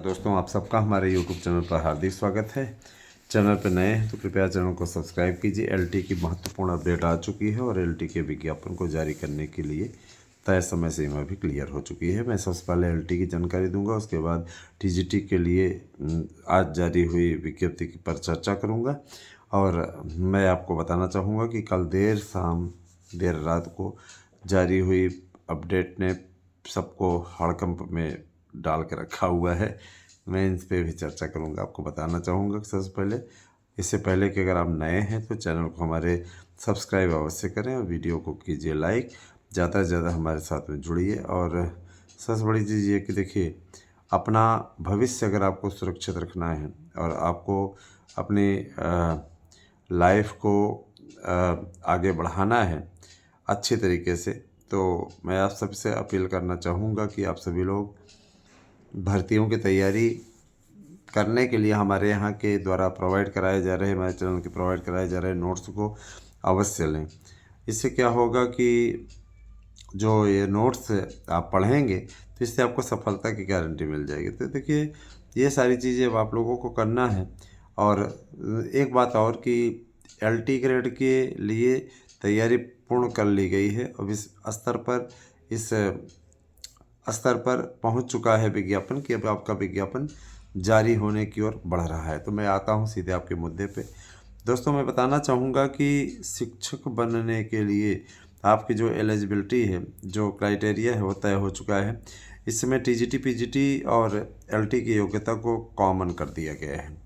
दोस्तों, आप सबका हमारे YouTube चैनल पर हार्दिक स्वागत है। चैनल पर नए हैं तो कृपया चैनल को सब्सक्राइब कीजिए। एलटी की महत्वपूर्ण अपडेट आ चुकी है और एलटी के विज्ञापन को जारी करने के लिए तय समय सीमा भी क्लियर हो चुकी है। मैं सबसे पहले एलटी की जानकारी दूंगा, उसके बाद टीजीटी के लिए आज जारी हुई विज्ञप्ति पर चर्चा करूँगा। और मैं आपको बताना चाहूँगा कि कल देर रात को जारी हुई अपडेट ने सबको हड़कंप में डाल के रखा हुआ है। मैं इन पे भी चर्चा करूंगा। आपको बताना चाहूँगा कि सबसे पहले, इससे पहले कि अगर आप नए हैं तो चैनल को हमारे सब्सक्राइब अवश्य करें और वीडियो को कीजिए लाइक। ज़्यादा से ज़्यादा हमारे साथ में जुड़िए। और सबसे बड़ी चीज़ ये कि देखिए, अपना भविष्य अगर आपको सुरक्षित रखना है और आपको अपनी लाइफ को आगे बढ़ाना है अच्छी तरीके से, तो मैं आप सबसे अपील करना चाहूँगा कि आप सभी लोग भर्तियों की तैयारी करने के लिए हमारे यहाँ के द्वारा प्रोवाइड कराए जा रहे, हमारे चैनल के प्रोवाइड कराए जा रहे नोट्स को अवश्य लें। इससे क्या होगा कि जो ये नोट्स आप पढ़ेंगे तो इससे आपको सफलता की गारंटी मिल जाएगी। तो देखिए, ये सारी चीज़ें अब आप लोगों को करना है। और एक बात और कि एलटी ग्रेड के लिए तैयारी पूर्ण कर ली गई है। अब इस स्तर पर पहुंच चुका है विज्ञापन कि अब आपका विज्ञापन जारी होने की ओर बढ़ रहा है। तो मैं आता हूं सीधे आपके मुद्दे पे। दोस्तों, मैं बताना चाहूँगा कि शिक्षक बनने के लिए आपकी जो एलिजिबिलिटी है, जो क्राइटेरिया है, वो तय हो चुका है। इस समय टीजीटी, पीजीटी और एलटी की योग्यता को कॉमन कर दिया गया है।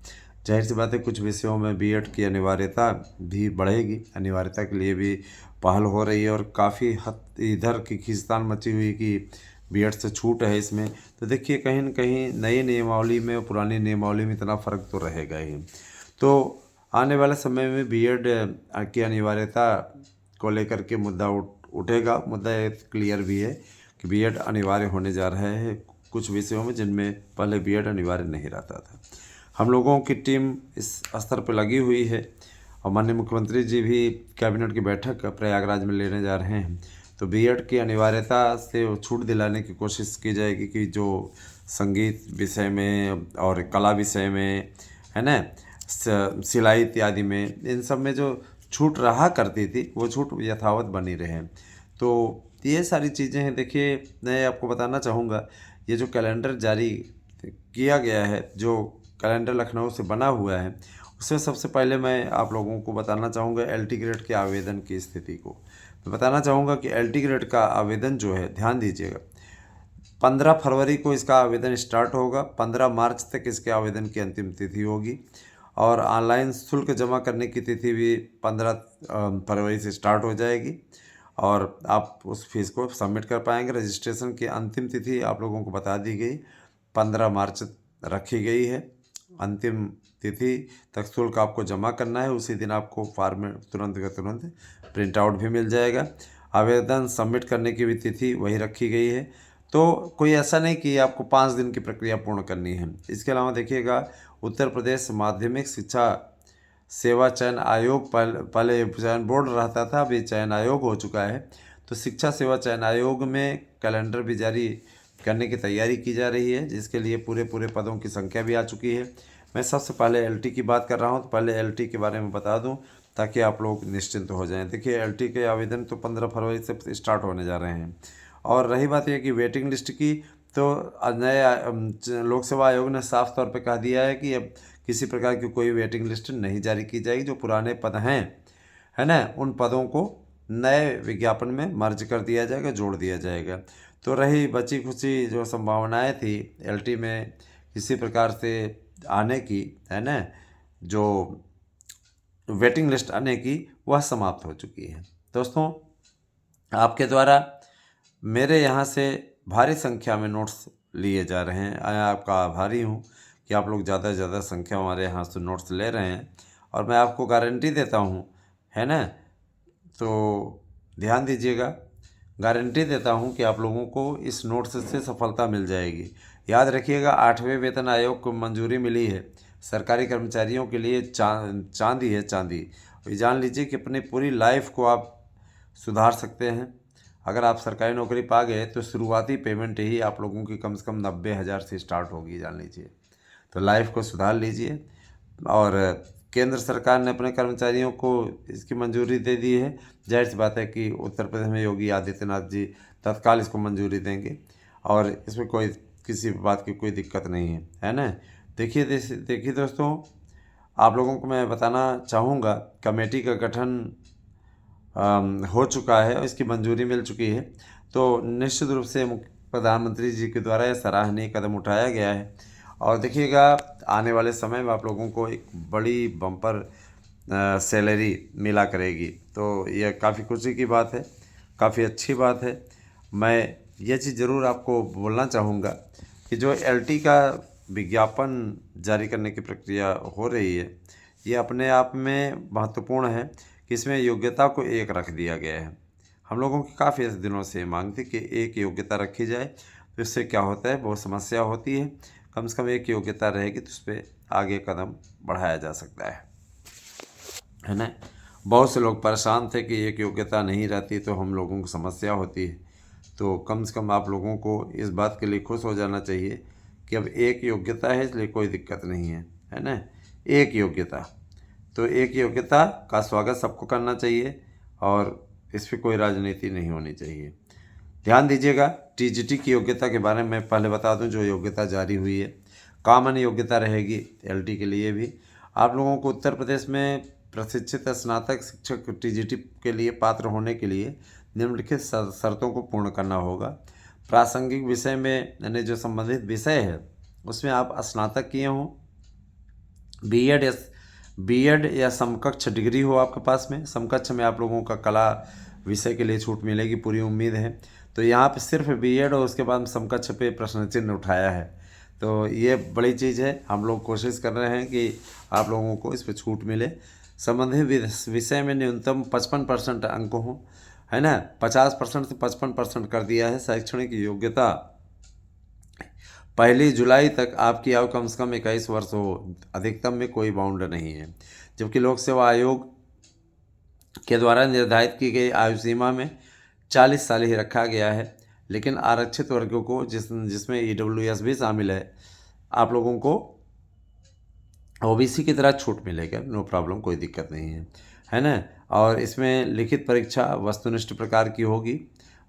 जाहिर सी बात है, कुछ विषयों में बीएड की अनिवार्यता भी बढ़ेगी। अनिवार्यता के लिए भी पहल हो रही है और काफ़ी हद इधर की खींचतान मची हुई कि बीएड से छूट है इसमें। तो देखिए, कहीं न कहीं नई नियमावली में और पुरानी नियमावली में इतना फ़र्क तो रहेगा ही। तो आने वाले समय में बीएड की अनिवार्यता को लेकर के मुद्दा उठेगा। मुद्दा क्लियर भी है कि बीएड अनिवार्य होने जा रहा है कुछ विषयों में जिनमें पहले बीएड अनिवार्य नहीं रहता था। हम लोगों की टीम इस स्तर पर लगी हुई है और माननीय मुख्यमंत्री जी भी कैबिनेट की बैठक प्रयागराज में लेने जा रहे हैं। तो बीएड की अनिवार्यता से छूट दिलाने की कोशिश की जाएगी कि जो संगीत विषय में और कला विषय में है ना, सिलाई इत्यादि में, इन सब में जो छूट रहा करती थी वो छूट यथावत बनी रहे। तो ये सारी चीज़ें हैं। देखिए, मैं आपको बताना चाहूँगा, ये जो कैलेंडर जारी किया गया है, जो कैलेंडर लखनऊ से बना हुआ है, उसमें सबसे पहले मैं आप लोगों को बताना चाहूँगा एलटी ग्रेड के आवेदन की स्थिति को। मैं बताना चाहूँगा कि एलटी ग्रेड का आवेदन जो है, ध्यान दीजिएगा, 15 फरवरी को इसका आवेदन स्टार्ट होगा। 15 मार्च तक इसके आवेदन की अंतिम तिथि होगी और ऑनलाइन शुल्क जमा करने की तिथि भी 15 फरवरी से स्टार्ट हो जाएगी और आप उस फीस को सबमिट कर पाएंगे। रजिस्ट्रेशन की अंतिम तिथि आप लोगों को बता दी गई, 15 मार्च रखी गई है। अंतिम तिथि तक शुल्क आपको जमा करना है। उसी दिन आपको फॉर्म तुरंत का तुरंत प्रिंट आउट भी मिल जाएगा। आवेदन सबमिट करने की भी तिथि वही रखी गई है। तो कोई ऐसा नहीं कि आपको 5 दिन की प्रक्रिया पूर्ण करनी है। इसके अलावा देखिएगा, उत्तर प्रदेश माध्यमिक शिक्षा सेवा चयन आयोग, पहले चयन बोर्ड रहता था, अभी चयन आयोग हो चुका है। तो शिक्षा सेवा चयन आयोग में कैलेंडर भी जारी करने की तैयारी की जा रही है, जिसके लिए पूरे पदों की संख्या भी आ चुकी है। मैं सबसे पहले एलटी की बात कर रहा हूँ, तो पहले एलटी के बारे में बता दूँ ताकि आप लोग निश्चिंत हो जाएं। देखिए, एलटी के आवेदन तो 15 फरवरी से स्टार्ट होने जा रहे हैं। और रही बात यह कि वेटिंग लिस्ट की, तो नए लोक सेवा आयोग ने साफ तौर पे कह दिया है कि अब किसी प्रकार की कोई वेटिंग लिस्ट नहीं जारी की जाएगी। जो पुराने पद हैं, है ना, उन पदों को नए विज्ञापन में मर्ज कर दिया जाएगा, जोड़ दिया जाएगा। तो रही बची खुची जो संभावनाएं थी एलटी में किसी प्रकार से आने की, है ना, जो वेटिंग लिस्ट आने की, वह समाप्त हो चुकी है। दोस्तों, आपके द्वारा मेरे यहाँ से भारी संख्या में नोट्स लिए जा रहे हैं। मैं आपका आभारी हूँ कि आप लोग ज़्यादा से ज़्यादा संख्या में हमारे यहाँ से नोट्स ले रहे हैं और मैं आपको गारंटी देता हूँ, है ना, तो ध्यान दीजिएगा, गारंटी देता हूँ कि आप लोगों को इस नोट्स से सफलता मिल जाएगी। याद रखिएगा, 8वें वेतन आयोग को मंजूरी मिली है। सरकारी कर्मचारियों के लिए चांदी है, चांदी। ये जान लीजिए कि अपनी पूरी लाइफ को आप सुधार सकते हैं। अगर आप सरकारी नौकरी पा गए तो शुरुआती पेमेंट ही आप लोगों की कम से कम 90,000 से स्टार्ट होगी, जान लीजिए। तो लाइफ को सुधार लीजिए। और केंद्र सरकार ने अपने कर्मचारियों को इसकी मंजूरी दे दी है। जाहिर सी बात है कि उत्तर प्रदेश में योगी आदित्यनाथ जी तत्काल इसको मंजूरी देंगे और इसमें कोई किसी बात की कोई दिक्कत नहीं है ना। देखिए दोस्तों, आप लोगों को मैं बताना चाहूँगा, कमेटी का गठन हो चुका है और इसकी मंजूरी मिल चुकी है। तो निश्चित रूप से प्रधानमंत्री जी के द्वारा यह सराहनीय कदम उठाया गया है। और देखिएगा, आने वाले समय में आप लोगों को एक बड़ी बम्पर सैलरी मिला करेगी। तो यह काफ़ी खुशी की बात है, काफ़ी अच्छी बात है। मैं ये चीज़ ज़रूर आपको बोलना चाहूँगा कि जो एलटी का विज्ञापन जारी करने की प्रक्रिया हो रही है, ये अपने आप में महत्वपूर्ण है कि इसमें योग्यता को एक रख दिया गया है। हम लोगों की काफ़ी दिनों से मांग थी कि एक योग्यता रखी जाए, तो इससे क्या होता है, बहुत समस्या होती है। कम से कम एक योग्यता रहेगी तो उस पर आगे कदम बढ़ाया जा सकता है ना। बहुत से लोग परेशान थे कि एक योग्यता नहीं रहती तो हम लोगों को समस्या होती है। तो कम से कम आप लोगों को इस बात के लिए खुश हो जाना चाहिए कि अब एक योग्यता है, इसलिए कोई दिक्कत नहीं है ना। एक योग्यता, तो एक योग्यता का स्वागत सबको करना चाहिए और इस पर कोई राजनीति नहीं होनी चाहिए। ध्यान दीजिएगा, टीजीटी की योग्यता के बारे में पहले बता दूं। जो योग्यता जारी हुई है, कॉमन योग्यता रहेगी एलटी के लिए भी। आप लोगों को उत्तर प्रदेश में प्रशिक्षित स्नातक शिक्षक टीजीटी के लिए पात्र होने के लिए निम्नलिखित शर्तों को पूर्ण करना होगा। प्रासंगिक विषय में यानी जो संबंधित विषय है उसमें आप स्नातक किए हों, बीएड या समकक्ष डिग्री हो आपके पास में। समकक्ष में आप लोगों का कला विषय के लिए छूट मिलेगी, पूरी उम्मीद है। तो यहाँ पे सिर्फ बीएड और उसके बाद समकक्ष पे प्रश्न चिन्ह उठाया है, तो ये बड़ी चीज़ है। हम लोग कोशिश कर रहे हैं कि आप लोगों को इस पर छूट मिले। संबंधित विषय में न्यूनतम 55% अंक हों, है ना। 50% से 55% कर दिया है। शैक्षणिक योग्यता 1 जुलाई तक आपकी आयु कम से कम 21 वर्ष हो, अधिकतम में कोई बाउंड नहीं है। जबकि लोक सेवा आयोग के द्वारा निर्धारित की गई आयु सीमा में 40 साल ही रखा गया है। लेकिन आरक्षित वर्गों को जिसमें ईडब्ल्यूएस भी शामिल है, आप लोगों को ओबीसी की तरह छूट मिलेगा, नो प्रॉब्लम, कोई दिक्कत नहीं है ना। और इसमें लिखित परीक्षा वस्तुनिष्ठ प्रकार की होगी।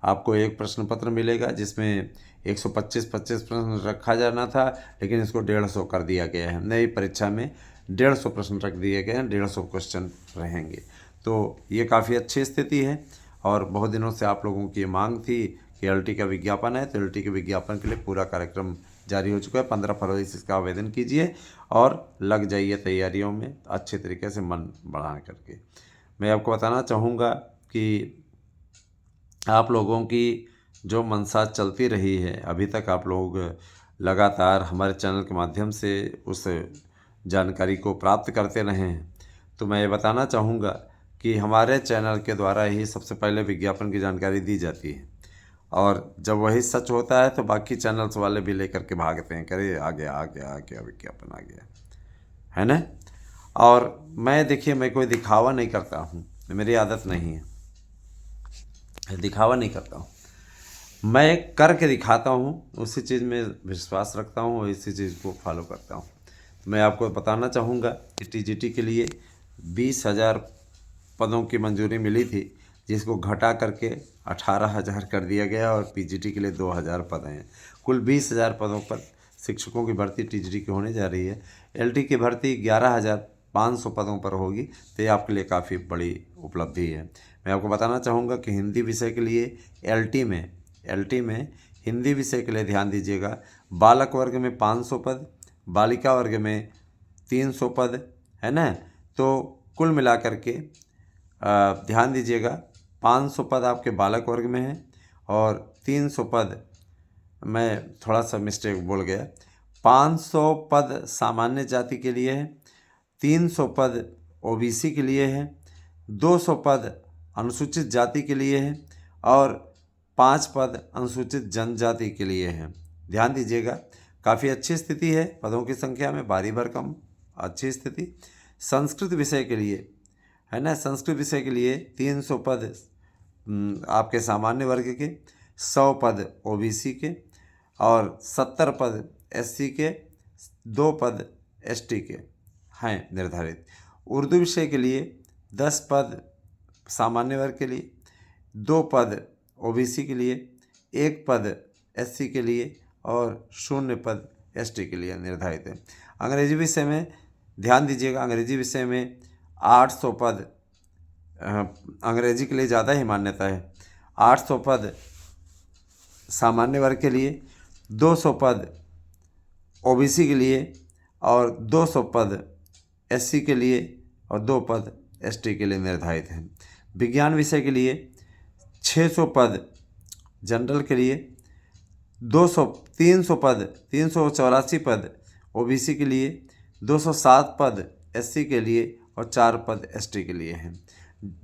आपको एक प्रश्न पत्र मिलेगा जिसमें 125 प्रश्न रखा जाना था, लेकिन इसको 150 कर दिया गया है। नई परीक्षा में 150 प्रश्न रख दिए गए हैं, 150 क्वेश्चन रहेंगे। तो ये काफ़ी अच्छी स्थिति है और बहुत दिनों से आप लोगों की मांग थी कि एलटी का विज्ञापन है, तो एलटी के विज्ञापन के लिए पूरा कार्यक्रम जारी हो चुका है। 15 फरवरी से इसका आवेदन कीजिए और लग जाइए तैयारियों में अच्छे तरीके से मन बढ़ा करके। मैं आपको बताना चाहूँगा कि आप लोगों की जो मनसा चलती रही है अभी तक, आप लोग लगातार हमारे चैनल के माध्यम से उस जानकारी को प्राप्त करते रहे हैं। तो मैं ये बताना चाहूँगा कि हमारे चैनल के द्वारा ही सबसे पहले विज्ञापन की जानकारी दी जाती है और जब वही सच होता है तो बाकी चैनल्स वाले भी लेकर के भागते हैं, करे आ गया विज्ञापन आ गया, है ना। और मैं कोई दिखावा नहीं करता हूँ, मेरी आदत नहीं है, दिखावा नहीं करता हूँ। मैं करके दिखाता हूँ, उसी चीज़ में विश्वास रखता हूँ और इसी चीज़ को फॉलो करता हूँ। तो मैं आपको बताना चाहूँगा कि टीजीटी के लिए 20,000 पदों की मंजूरी मिली थी, जिसको घटा करके 18,000 कर दिया गया और पीजीटी के लिए 2,000 पद हैं। कुल 20,000 पदों पर शिक्षकों की भर्ती टीजीटी की होने जा रही है। एलटी की भर्ती 11,500 पदों पर होगी, तो ये आपके लिए काफ़ी बड़ी उपलब्धि है। मैं आपको बताना चाहूँगा कि हिंदी विषय के लिए एलटी में हिंदी विषय के लिए ध्यान दीजिएगा, बालक वर्ग में 500 पद, बालिका वर्ग में 300 पद, है ना। तो कुल मिलाकर के ध्यान दीजिएगा, 500 पद आपके बालक वर्ग में है और 300 पद, मैं थोड़ा सा मिस्टेक बोल गया, 500 पद सामान्य जाति के लिए है, 300 पद ओबीसी के लिए है, 200 पद अनुसूचित जाति के लिए है और 5 पद अनुसूचित जनजाति के लिए है। ध्यान दीजिएगा, काफ़ी अच्छी स्थिति है पदों की संख्या में, भारी भरकम अच्छी स्थिति। संस्कृत विषय के लिए, है ना, संस्कृत विषय के लिए 300 पद आपके सामान्य वर्ग के, 100 पद ओबीसी के और 70 पद एससी के, 2 पद एसटी के हैं निर्धारित। उर्दू विषय के लिए 10 पद सामान्य वर्ग के लिए, 2 पद ओबीसी के लिए, 1 पद एससी के लिए और 0 पद एसटी के लिए निर्धारित है। अंग्रेजी विषय में ध्यान दीजिएगा, अंग्रेजी विषय में 800 पद अंग्रेजी के लिए ज़्यादा ही मान्यता है। 800 पद सामान्य वर्ग के लिए, 200 पद ओबीसी के लिए और 200 पद एससी के लिए और 2 पद एसटी के लिए निर्धारित हैं। विज्ञान विषय के लिए 600 पद जनरल के लिए, 384 पद ओबीसी के लिए, 207 पद एससी के लिए और 4 पद एसटी के लिए हैं।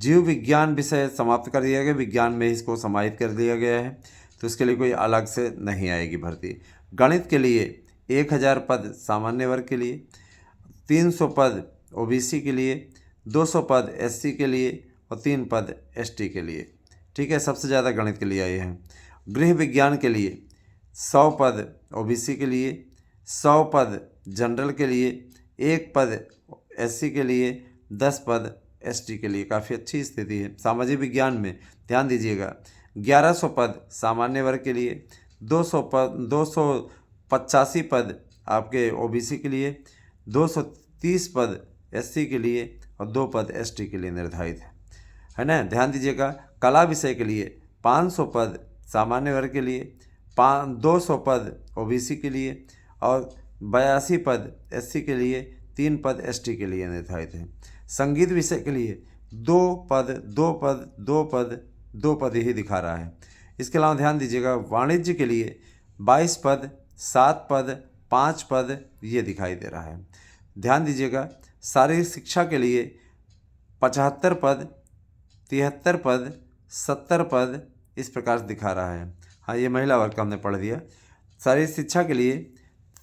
जीव विज्ञान विषय समाप्त कर दिया गया, विज्ञान में इसको समाहित कर दिया गया है, तो इसके लिए कोई अलग से नहीं आएगी भर्ती। गणित के लिए 1000 पद सामान्य वर्ग के लिए, 300 पद ओबीसी के लिए, 200 पद एससी के लिए और 3 पद एसटी के लिए। ठीक है, सबसे ज़्यादा गणित के लिए आए हैं। गृह विज्ञान के लिए 100 पद ओबीसी के लिए, 100 पद जनरल के लिए, 1 पद एससी के लिए, 10 पद एसटी के लिए। काफ़ी अच्छी स्थिति है। सामाजिक विज्ञान में ध्यान दीजिएगा, 1100 पद सामान्य वर्ग के लिए, 285 पद आपके ओबीसी के लिए, 230 पद एससी के लिए और 2 पद एसटी के लिए निर्धारित है ना। ध्यान दीजिएगा, कला विषय के लिए 500 पद सामान्य वर्ग के लिए, 200 पद ओबीसी के लिए और 82 पद एससी के लिए, 3 पद एसटी के लिए निर्धारित हैं। संगीत विषय के लिए 2 पद ही दिखा रहा है। इसके अलावा ध्यान दीजिएगा, वाणिज्य के लिए 22 पद, 7 पद, 5 पद ये दिखाई दे रहा है। ध्यान दीजिएगा, शारीरिक शिक्षा के लिए 75 पद, 73 पद, 70 पद इस प्रकार से दिखा रहा है। हाँ, ये महिला वर्ग का हमने पढ़ दिया। शारीरिक शिक्षा के लिए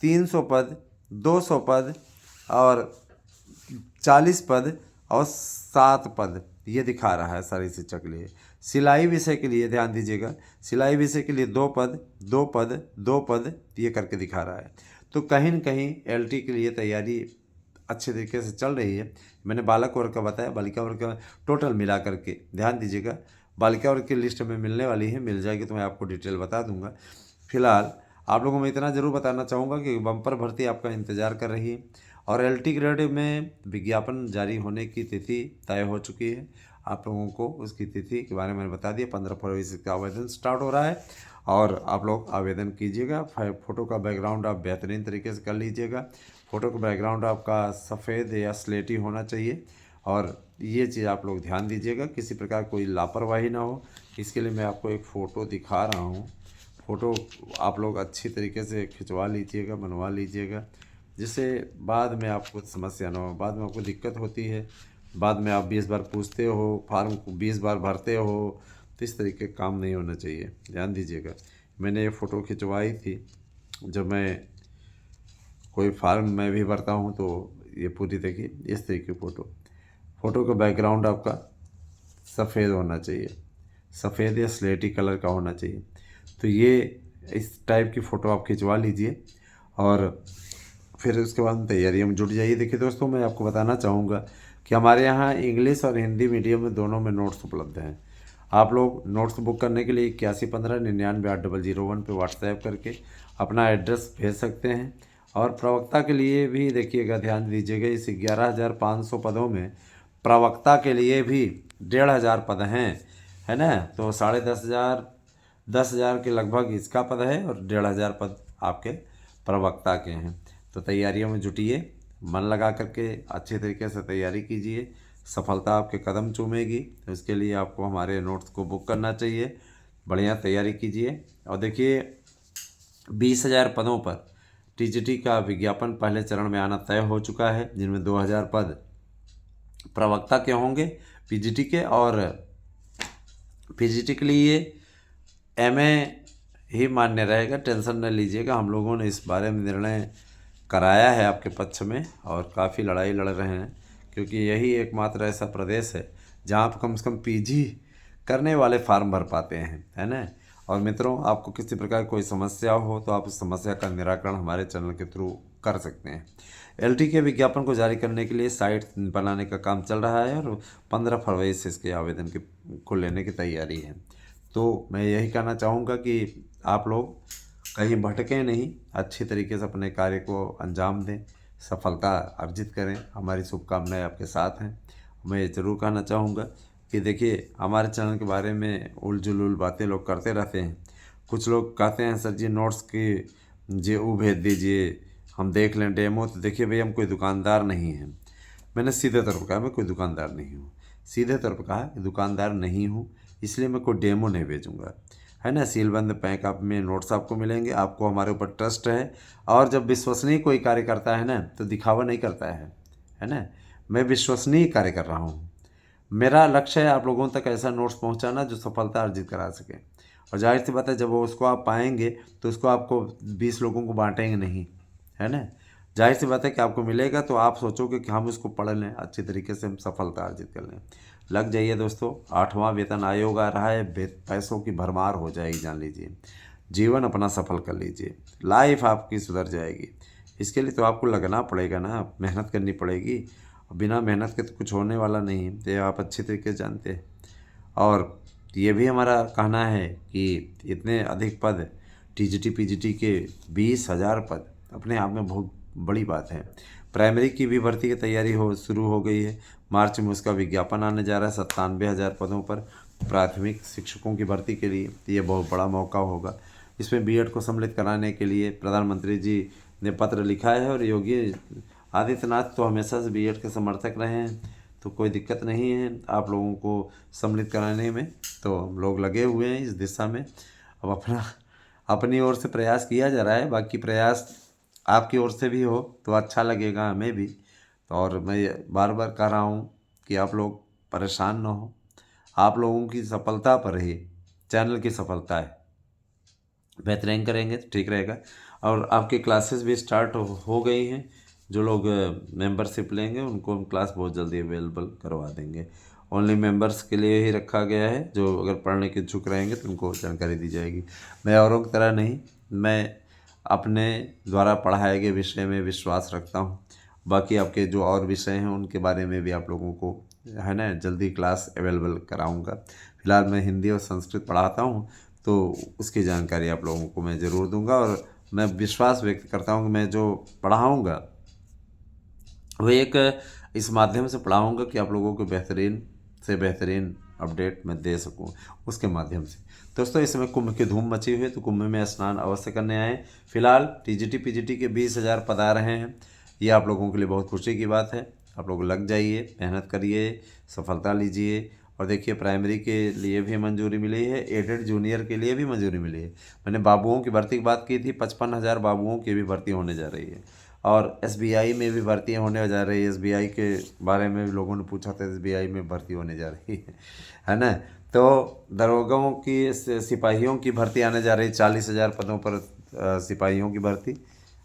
300 पद, 200 पद और 40 पद और 7 पद ये दिखा रहा है शारीरिक शिक्षा के लिए। सिलाई विषय के लिए ध्यान दीजिएगा, सिलाई विषय के लिए 2 पद ये करके दिखा रहा है। तो कहीं न कहीं एलटी के लिए तैयारी अच्छे तरीके से चल रही है। मैंने बालक वर्ग का बताया, बालिका वर्ग का टोटल मिला करके ध्यान दीजिएगा, बालिका वर्ग की लिस्ट में मिलने वाली है, मिल जाएगी तो मैं आपको डिटेल बता दूंगा। फिलहाल आप लोगों को मैं इतना ज़रूर बताना चाहूँगा कि बम्पर भर्ती आपका इंतज़ार कर रही है और एलटी ग्रेड में विज्ञापन जारी होने की तिथि तय हो चुकी है। आप लोगों को उसकी तिथि के बारे में मैंने बता दिया, 15 फरवरी से इसका आवेदन स्टार्ट हो रहा है और आप लोग आवेदन कीजिएगा। फ़ोटो का बैकग्राउंड आप बेहतरीन तरीके से कर लीजिएगा। फ़ोटो का बैकग्राउंड आपका सफ़ेद या स्लेटी होना चाहिए और ये चीज़ आप लोग ध्यान दीजिएगा, किसी प्रकार कोई लापरवाही ना हो। इसके लिए मैं आपको एक फ़ोटो दिखा रहा हूँ। फ़ोटो आप लोग अच्छी तरीके से खिंचवा लीजिएगा, बनवा लीजिएगा, जिससे बाद में आपको समस्या ना हो। बाद में आपको दिक्कत होती है, बाद में आप 20 बार पूछते हो, फॉर्म को 20 बार भरते हो, तो इस तरीके का काम नहीं होना चाहिए। ध्यान दीजिएगा, मैंने ये फ़ोटो खिंचवाई थी जब मैं कोई फार्म मैं भी भरता हूँ, तो ये पूरी देखिए इस तरीके की फ़ोटो का बैकग्राउंड आपका सफ़ेद होना चाहिए, सफ़ेद या स्लेटी कलर का होना चाहिए। तो ये इस टाइप की फ़ोटो आप खिंचवा लीजिए और फिर उसके बाद तैयारी में जुट जाइए। देखिए दोस्तों, मैं आपको बताना चाहूँगा कि हमारे यहाँ इंग्लिश और हिंदी मीडियम में दोनों में नोट्स उपलब्ध हैं। आप लोग नोट्स बुक करने के लिए 8115998001 पे व्हाट्सएप करके अपना एड्रेस भेज सकते हैं। और प्रवक्ता के लिए भी देखिएगा, ध्यान दीजिएगा, इस 11,500 पदों में प्रवक्ता के लिए भी 1,500 पद हैं, है ना। तो 10,500 के लगभग इसका पद है और 1,500 पद आपके प्रवक्ता के हैं। तो तैयारियों में जुटिए, मन लगा करके अच्छे तरीके से तैयारी कीजिए, सफलता आपके कदम चूमेगी। तो इसके लिए आपको हमारे नोट्स को बुक करना चाहिए, बढ़िया तैयारी कीजिए। और देखिए 20,000 पदों पर टीजीटी का विज्ञापन पहले चरण में आना तय हो चुका है, जिनमें 2,000 पद प्रवक्ता के होंगे पीजीटी के, और पीजीटी के लिए एमए ही मान्य रहेगा। टेंशन न लीजिएगा, हम लोगों ने इस बारे में निर्णय कराया है आपके पक्ष में और काफ़ी लड़ाई लड़ रहे हैं, क्योंकि यही एकमात्र ऐसा प्रदेश है जहाँ आप कम से कम पीजी करने वाले फॉर्म भर पाते हैं, है ना। और मित्रों, आपको किसी प्रकार कोई समस्या हो तो आप उस समस्या का निराकरण हमारे चैनल के थ्रू कर सकते हैं। एलटी के विज्ञापन को जारी करने के लिए साइट बनाने का काम चल रहा है और 15 फरवरी से इसके आवेदन को लेने की तैयारी है। तो मैं यही कहना चाहूँगा कि आप लोग कहीं भटकें नहीं, अच्छी तरीके से अपने कार्य को अंजाम दें, सफलता अर्जित करें। हमारी शुभकामनाएं आपके साथ हैं। मैं ये ज़रूर कहना चाहूँगा कि देखिए, हमारे चैनल के बारे में उल जुलूल बातें लोग करते रहते हैं। कुछ लोग कहते हैं सर जी नोट्स की वो भेज दीजिए, हम देख लें डेमो। तो देखिए भाई, हम कोई दुकानदार नहीं हैं। मैंने सीधे तौर पर कहा मैं कोई दुकानदार नहीं हूँ, सीधे तौर पर कहा कि दुकानदार नहीं हूँ, इसलिए मैं कोई डेमो नहीं भेजूँगा, है ना। सीलबंद पैक आप में नोट्स आपको मिलेंगे। आपको हमारे ऊपर ट्रस्ट है, और जब विश्वसनीय कोई कार्य करता है ना तो दिखावा नहीं करता है ना। मैं विश्वसनीय कार्य कर रहा हूँ। मेरा लक्ष्य है आप लोगों तक ऐसा नोट्स पहुँचाना जो सफलता अर्जित करा सके। और जाहिर सी बात है, जब वो उसको आप पाएंगे तो उसको आपको 20 लोगों को बांटेंगे नहीं, है ना। जाहिर सी बात है कि आपको मिलेगा तो आप सोचोगे कि हम इसको पढ़ लें, अच्छी तरीके से हम सफलता अर्जित कर लें। लग जाइए दोस्तों, 8वां वेतन आयोग आ रहा है, पैसों की भरमार हो जाएगी, जान लीजिए। जीवन अपना सफल कर लीजिए, लाइफ आपकी सुधर जाएगी। इसके लिए तो आपको लगना पड़ेगा ना, मेहनत करनी पड़ेगी। बिना मेहनत के तो कुछ होने वाला नहीं है, ये आप अच्छी तरीके से जानते हैं। और ये भी हमारा कहना है कि इतने अधिक पद, टीजीटी पीजीटी के 20,000 पद अपने आप में बहुत बड़ी बात है। प्राइमरी की भी भर्ती की तैयारी शुरू हो गई है। मार्च में उसका विज्ञापन आने जा रहा है 97,000 पदों पर प्राथमिक शिक्षकों की भर्ती के लिए। ये बहुत बड़ा मौका होगा। इसमें बीएड को सम्मिलित कराने के लिए प्रधानमंत्री जी ने पत्र लिखा है, और योगी आदित्यनाथ तो हमेशा से बीएड के समर्थक रहे हैं, तो कोई दिक्कत नहीं है आप लोगों को सम्मिलित कराने में। तो हम लोग लगे हुए हैं इस दिशा में। अब अपनी ओर से प्रयास किया जा रहा है, बाकी प्रयास आपकी ओर से भी हो तो अच्छा लगेगा हमें भी। और मैं बार बार कह रहा हूँ कि आप लोग परेशान ना हो, आप लोगों की सफलता पर ही चैनल की सफलता है। बेहतरीन करेंगे तो ठीक रहेगा। और आपकी क्लासेस भी स्टार्ट हो गई हैं। जो लोग मेंबरशिप लेंगे उनको हम क्लास बहुत जल्दी अवेलेबल करवा देंगे। ओनली मेंबर्स के लिए ही रखा गया है, जो अगर पढ़ने के इच्छुक रहेंगे तो उनको जानकारी दी जाएगी। मैं औरों की तरह नहीं, मैं अपने द्वारा पढ़ाए गए विषय में विश्वास रखता हूँ। बाकी आपके जो और विषय हैं उनके बारे में भी आप लोगों को, है ना, जल्दी क्लास अवेलेबल कराऊँगा। फिलहाल मैं हिंदी और संस्कृत पढ़ाता हूँ, तो उसकी जानकारी आप लोगों को मैं ज़रूर दूंगा। और मैं विश्वास व्यक्त करता हूँ कि मैं जो पढ़ाऊँगा वो एक इस माध्यम से पढ़ाऊँगा कि आप लोगों को बेहतरीन से बेहतरीन अपडेट मैं दे सकूँ उसके माध्यम से। दोस्तों, इस समय कुंभ की धूम मची हुई है, तो कुंभ में स्नान अवश्य करने आए। फिलहाल टीजीटी पीजीटी के 20,000 पद आ रहे हैं, ये आप लोगों के लिए बहुत खुशी की बात है। आप लोग लग जाइए, मेहनत करिए, सफलता लीजिए। और देखिए, प्राइमरी के लिए भी मंजूरी मिली है, एडेड जूनियर के लिए भी मंजूरी मिली है। मैंने बाबुओं की भर्ती की बात की थी, 55,000 बाबुओं की भी भर्ती होने जा रही है। और एसबीआई में भी भर्तियाँ होने जा रही है। एसबीआई के बारे में भी लोगों ने पूछा था, एसबीआई में भर्ती होने जा रही है ना। तो दरोगाओं की, सिपाहियों की भर्ती आने जा रही है, 40,000 पदों पर सिपाहियों की भर्ती।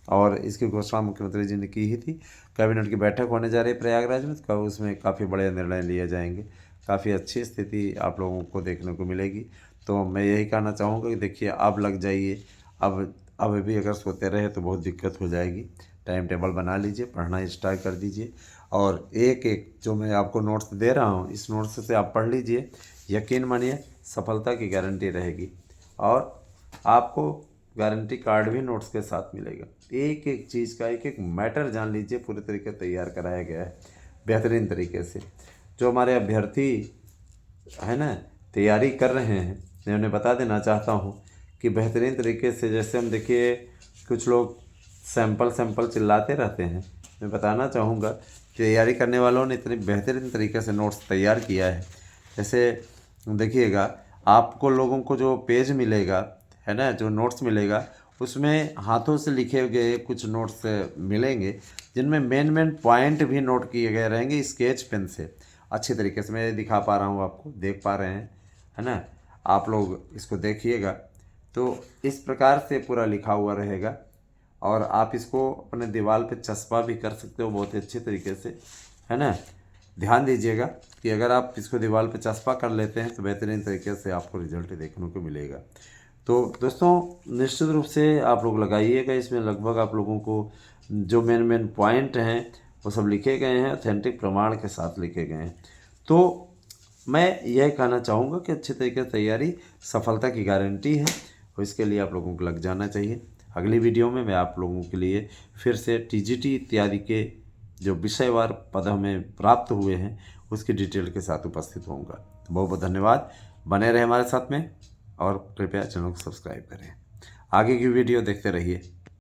और इसकी घोषणा मुख्यमंत्री जी ने की ही थी। कैबिनेट की बैठक होने जा रही है प्रयागराज में, तो उसमें काफ़ी बड़े निर्णय लिए जाएंगे। काफ़ी अच्छी स्थिति आप लोगों को देखने को मिलेगी। तो मैं यही कहना चाहूँगा कि देखिए, अब लग जाइए। अब भी अगर सोते रहे तो बहुत दिक्कत हो जाएगी। टाइम टेबल बना लीजिए, पढ़ना स्टार्ट कर दीजिए। और एक एक जो मैं आपको नोट्स दे रहा हूँ, इस नोट्स से आप पढ़ लीजिए। यकीन मानिए, सफलता की गारंटी रहेगी। और आपको गारंटी कार्ड भी नोट्स के साथ मिलेगा। एक एक चीज़ का एक एक मैटर जान लीजिए, पूरे तरीके तैयार कराया गया है बेहतरीन तरीके से। जो हमारे अभ्यर्थी है ना तैयारी कर रहे हैं, मैं उन्हें बता देना चाहता हूँ कि बेहतरीन तरीके से, जैसे हम देखिए कुछ लोग सैंपल चिल्लाते रहते हैं, मैं बताना चाहूँगा तैयारी करने वालों ने इतनी बेहतरीन तरीके से नोट्स तैयार किया है। जैसे देखिएगा, आपको लोगों को जो पेज मिलेगा, है ना, जो नोट्स मिलेगा, उसमें हाथों से लिखे गए कुछ नोट्स मिलेंगे, जिनमें मेन पॉइंट भी नोट किए गए रहेंगे स्केच पेन से। अच्छी तरीके से मैं दिखा पा रहा हूँ, आपको देख पा रहे हैं, है ना। आप लोग इसको देखिएगा तो इस प्रकार से पूरा लिखा हुआ रहेगा। और आप इसको अपने दीवार पे चस्पा भी कर सकते हो बहुत ही अच्छे तरीके से, है ना। ध्यान दीजिएगा कि अगर आप इसको दीवार पे चस्पा कर लेते हैं तो बेहतरीन तरीके से आपको रिजल्ट देखने को मिलेगा। तो दोस्तों निश्चित रूप से आप लोग लगाइएगा। इसमें लगभग आप लोगों को जो मेन पॉइंट हैं वो सब लिखे गए हैं, ऑथेंटिक प्रमाण के साथ लिखे गए हैं। तो मैं यह कहना चाहूँगा कि अच्छे तरीके से तैयारी सफलता की गारंटी है, और इसके लिए आप लोगों को लग जाना चाहिए। अगली वीडियो में मैं आप लोगों के लिए फिर से टीजीटी इत्यादि के जो विषयवार पद हमें प्राप्त हुए हैं उसकी डिटेल के साथ उपस्थित होऊंगा। तो बहुत बहुत धन्यवाद, बने रहे हमारे साथ में और कृपया चैनल को सब्सक्राइब करें। आगे की वीडियो देखते रहिए।